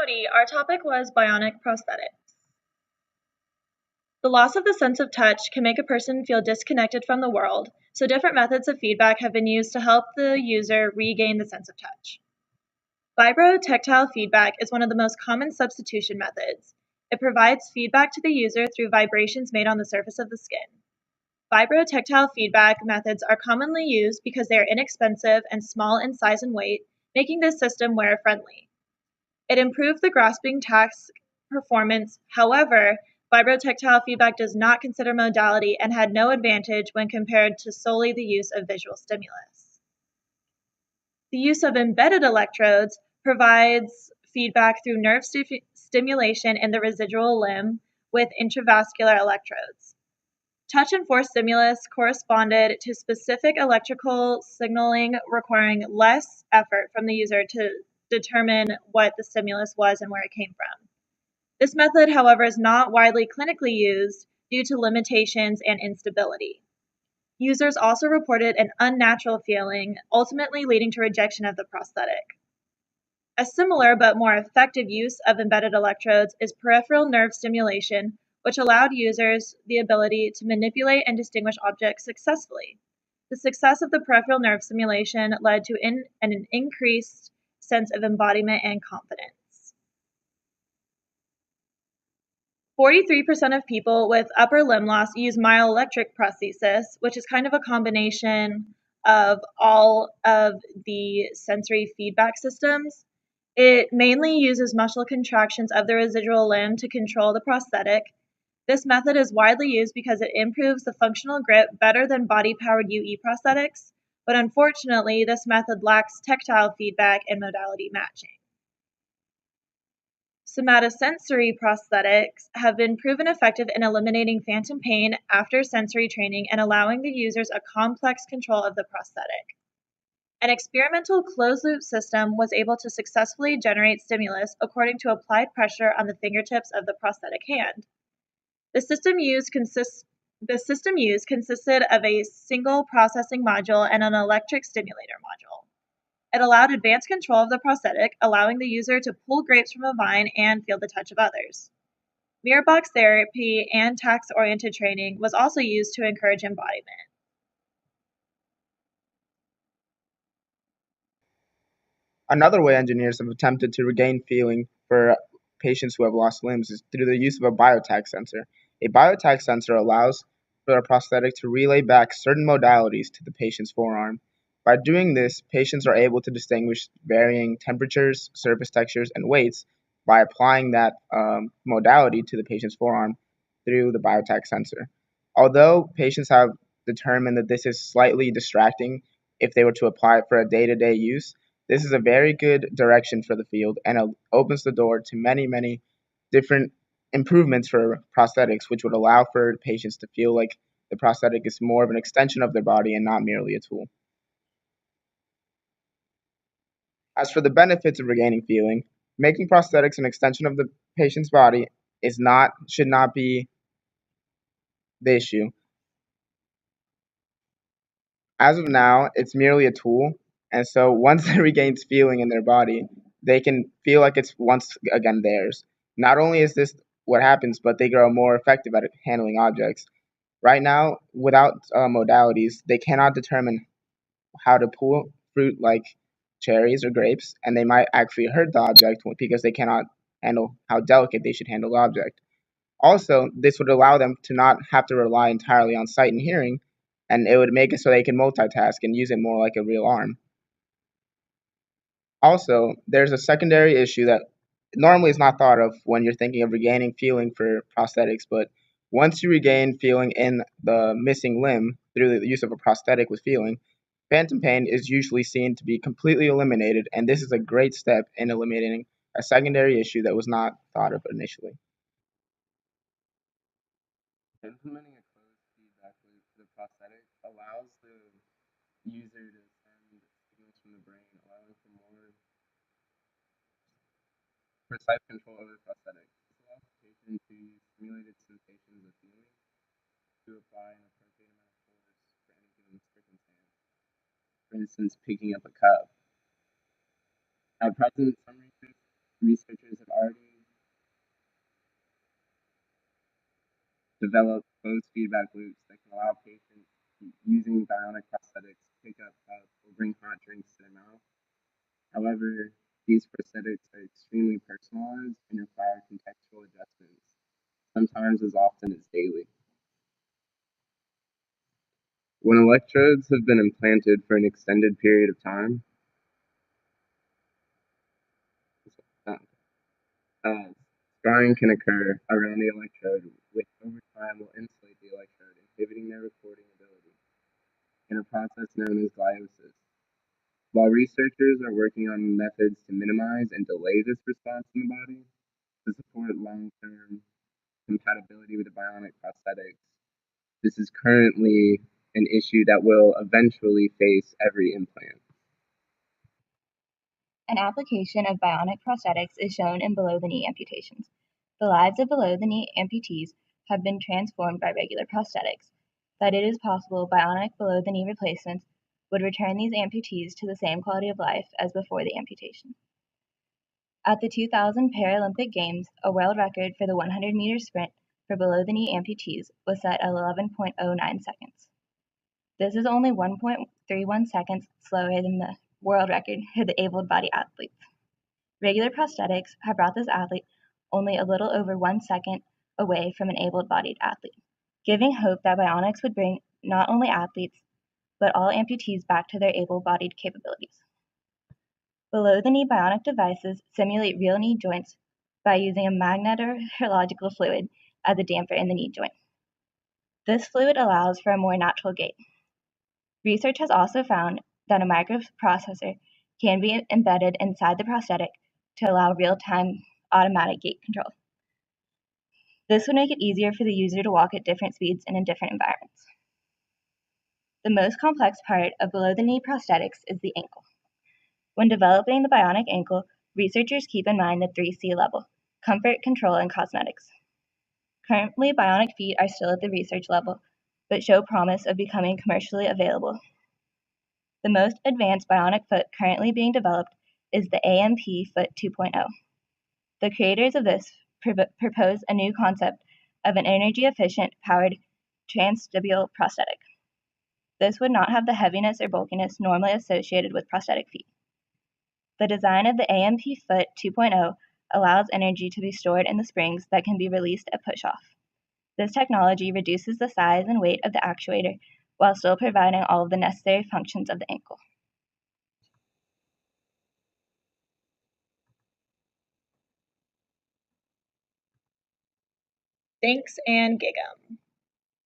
Howdy, our topic was bionic prosthetics. The loss of the sense of touch can make a person feel disconnected from the world, so different methods of feedback have been used to help the user regain the sense of touch. Vibrotactile feedback is one of the most common substitution methods. It provides feedback to the user through vibrations made on the surface of the skin. Vibrotactile feedback methods are commonly used because they are inexpensive and small in size and weight, making this system wearer-friendly. It improved the grasping task performance. However, vibrotactile feedback does not consider modality and had no advantage when compared to solely the use of visual stimulus. The use of embedded electrodes provides feedback through nerve stimulation in the residual limb with intravascular electrodes. Touch and force stimulus corresponded to specific electrical signaling requiring less effort from the user to determine what the stimulus was and where it came from. This method, however, is not widely clinically used due to limitations and instability. Users also reported an unnatural feeling, ultimately leading to rejection of the prosthetic. A similar but more effective use of embedded electrodes is peripheral nerve stimulation, which allowed users the ability to manipulate and distinguish objects successfully. The success of the peripheral nerve stimulation led to an increased sense of embodiment and confidence. 43% of people with upper limb loss use myoelectric prosthesis, which is kind of a combination of all of the sensory feedback systems. It mainly uses muscle contractions of the residual limb to control the prosthetic. This method is widely used because it improves the functional grip better than body-powered UE prosthetics, but unfortunately, this method lacks tactile feedback and modality matching. Somatosensory prosthetics have been proven effective in eliminating phantom pain after sensory training and allowing the users a complex control of the prosthetic. An experimental closed-loop system was able to successfully generate stimulus according to applied pressure on the fingertips of the prosthetic hand. The system used consisted of a single processing module and an electric stimulator module. It allowed advanced control of the prosthetic, allowing the user to pull grapes from a vine and feel the touch of others. Mirror box therapy and task-oriented training was also used to encourage embodiment. Another way engineers have attempted to regain feeling for patients who have lost limbs is through the use of a biotac sensor. A biotac sensor allows for a prosthetic to relay back certain modalities to the patient's forearm. By doing this, patients are able to distinguish varying temperatures, surface textures, and weights by applying that modality to the patient's forearm through the biotac sensor. Although patients have determined that this is slightly distracting if they were to apply it for a day-to-day use, this is a very good direction for the field and it opens the door to many, many different improvements for prosthetics, which would allow for patients to feel like the prosthetic is more of an extension of their body and not merely a tool. As for the benefits of regaining feeling, making prosthetics an extension of the patient's body should not be the issue. As of now, it's merely a tool, and so once it regains feeling in their body, they can feel like it's once again theirs. Not only is this what happens, but they grow more effective at handling objects. Right now, without modalities, they cannot determine how to pull fruit like cherries or grapes, and they might actually hurt the object because they cannot handle how delicate they should handle the object. Also, this would allow them to not have to rely entirely on sight and hearing, and it would make it so they can multitask and use it more like a real arm. Also, there's a secondary issue that normally is not thought of when you're thinking of regaining feeling for prosthetics, but once you regain feeling in the missing limb through the use of a prosthetic with feeling, phantom pain is usually seen to be completely eliminated, and this is a great step in eliminating a secondary issue that was not thought of initially. Implementing a closed feedback loop for the prosthetic allows the user to send signals from the brain, allowing for more precise control over the prosthetic. This allows the patient to use simulated sensations of feeling to apply an appropriate amount of force for any given circumstance. For instance, picking up a cup. At present, some research researchers have already developed closed feedback loops that can allow patients using bionic prosthetics to pick up or bring hot drinks to their mouth. However, these prosthetics are extremely personalized and require contextual adjustments, sometimes as often as daily. When electrodes have been implanted for an extended period of time, uh, scarring can occur around the electrode, which over time will insulate the electrode, inhibiting their recording ability, in a process known as gliosis. While researchers are working on methods to minimize and delay this response in the body to support long-term compatibility with the bionic prosthetics, this is currently an issue that will eventually face every implant. An application of bionic prosthetics is shown in below-the-knee amputations. The lives of below-the-knee amputees have been transformed by regular prosthetics. That it is possible bionic below-the-knee replacements would return these amputees to the same quality of life as before the amputation. At the 2000 Paralympic Games, a world record for the 100-meter sprint for below-the-knee amputees was set at 11.09 seconds. This is only 1.31 seconds slower than the world record for the able-bodied athletes. Regular prosthetics have brought this athlete only a little over 1 second away from an able-bodied athlete, giving hope that bionics would bring not only athletes, but all amputees back to their able-bodied capabilities. Below-the-knee bionic devices simulate real knee joints by using a magnetourological fluid as a damper in the knee joint. This fluid allows for a more natural gait. Research has also found that a microprocessor can be embedded inside the prosthetic to allow real-time automatic gait control. This would make it easier for the user to walk at different speeds and in different environments. The most complex part of below-the-knee prosthetics is the ankle. When developing the bionic ankle, researchers keep in mind the 3C level: comfort, control, and cosmetics. Currently, bionic feet are still at the research level, but show promise of becoming commercially available. The most advanced bionic foot currently being developed is the AMP Foot 2.0. The creators of this propose a new concept of an energy-efficient, powered transtibial prosthetic. This would not have the heaviness or bulkiness normally associated with prosthetic feet. The design of the AMP Foot 2.0 allows energy to be stored in the springs that can be released at push-off. This technology reduces the size and weight of the actuator while still providing all of the necessary functions of the ankle. Thanks and gig 'em.